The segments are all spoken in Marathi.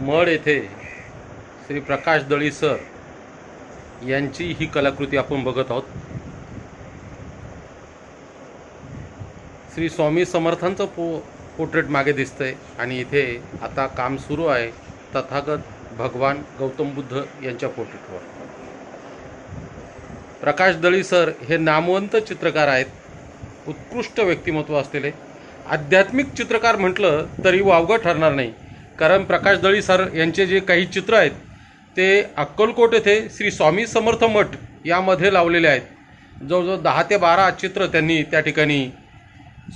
मड येथे श्री प्रकाश दळी सर यांची ही कलाकृती आपण बघत आहोत। श्री स्वामी समर्थांचं पोर्ट्रेट मागे दिसतंय आणि इथे आता काम सुरू आहे तथागत भगवान गौतम बुद्ध यांच्या पोर्ट्रेटवर। प्रकाश दळी सर हे नामवंत चित्रकार आहेत, उत्कृष्ट व्यक्तिमत्व असलेले। आध्यात्मिक चित्रकार म्हटलं तरी वावगं ठरणार नाही, कारण प्रकाश दळी सर यांचे जे काही चित्र आहेत ते अक्कलकोट येथे श्री स्वामी समर्थ मठ यामध्ये लावलेले आहेत। जवळजवळ 10 ते 12 चित्र त्यांनी त्या ठिकाणी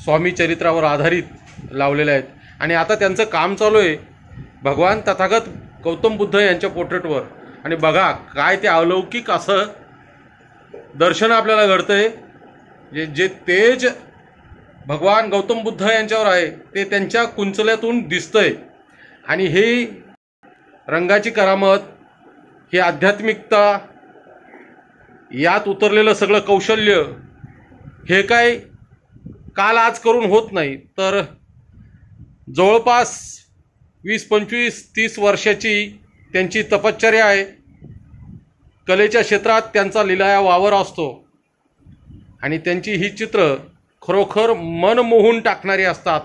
स्वामी चरित्रावर आधारित लावलेले आहेत आणि आता त्यांचं काम चालू आहे भगवान तथागत गौतम बुद्ध यांच्या पोर्ट्रेटवर। आणि बघा काय ते अलौकिक असं दर्शन आपल्याला घडतंय। जे तेज भगवान गौतम बुद्ध यांच्यावर आहे ते त्यांच्या कुंचल्यातून दिसतंय आणि हे रंगाची करामत, ही आध्यात्मिकता, यात उतरलेलं सगळं कौशल्य हे काय काल आज करून होत नाही, तर जवळपास 20, 25, 30 वर्षाची त्यांची तपश्चर्या आहे। कलेच्या क्षेत्रात त्यांचा लीलाया वावर असतो आणि त्यांची ही चित्र खरोखर मन मोहून टाकणारी असतात।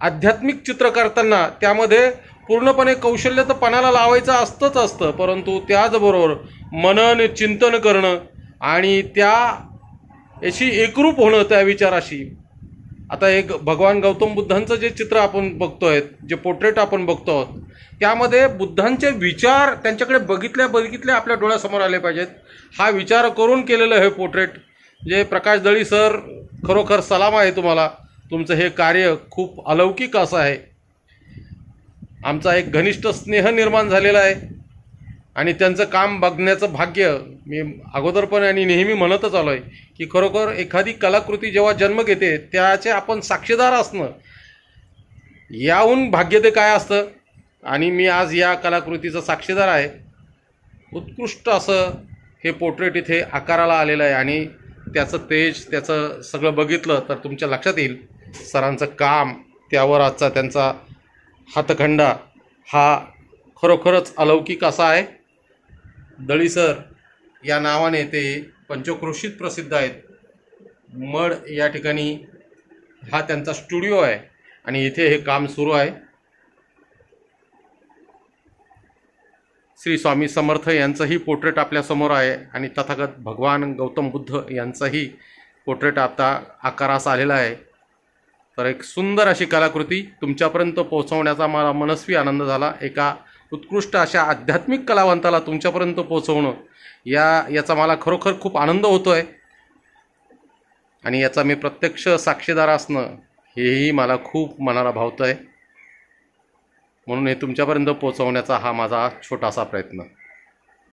आध्यात्मिक चित्र करताना त्यामध्ये पूर्णपणे कौशल्य तर पणाला लावायचं असतं, परंतु त्याचबरोबर मनन चिंतन करणं आणि याशी एकरूप होणं त्या विचाराशी। आता एक भगवान गौतम बुद्धांचं जे चित्र आपण बघतोय, जे पोर्ट्रेट आपण बघतो, त्यामध्ये बुद्धांचे विचार त्यांच्याकडे बघितल्या आपल्या डोळ्यासमोर आले पाहिजेत। हा विचार करून केलेलं हे पोर्ट्रेट जे प्रकाश दळी सर, खरोखर सलाम आहे तुम्हाला। तुमचं हे कार्य खूप अलौकिक असं आहे। आमचा एक घनिष्ठ स्नेह निर्माण झालेला आहे आणि त्यांचं काम बघण्याचं भाग्य मी अगोदर पण आणि नेहमी म्हणतच आलो आहे की खरोखर एखादी कलाकृती जेव्हा जन्म घेते त्याचे आपण साक्षीदार असणं याहून भाग्य ते काय असतं। आणि मी आज या कलाकृतीचा साक्षीदार आहे। उत्कृष्ट असं हे पोर्ट्रेट इथे आकाराला आलेलं आहे आणि त्याचं तेज, त्याचं सगळं बघितलं तर तुमच्या लक्षात येईल सरांचं काम, त्यावर आजचा त्यांचा हातखंडा हा खरोखरच अलौकिक असा आहे। दळी सर या नावाने ते पंचक्रोशीत प्रसिद्ध आहेत। मड या ठिकाणी हा त्यांचा स्टुडिओ आहे आणि इथे हे काम सुरू आहे। श्री स्वामी समर्थ यांचंही पोर्ट्रेट आपल्यासमोर आहे आणि तथागत भगवान गौतम बुद्ध यांचंही पोर्ट्रेट आता आकारास आलेला आहे। तर एक सुंदर अशी कलाकृती तुमच्यापर्यंत पोहोचवण्याचा मला मनस्वी आनंद झाला। एका उत्कृष्ट अशा आध्यात्मिक कलावंताला तुमच्यापर्यंत पोहोचवणं याचा मला खरोखर खूप आनंद होतो आहे आणि याचा मी प्रत्यक्ष साक्षीदार असणं हेही मला खूप मनाला भावतं आहे। म्हणून हे तुमच्यापर्यंत पोहोचवण्याचा हा माझा छोटासा प्रयत्न।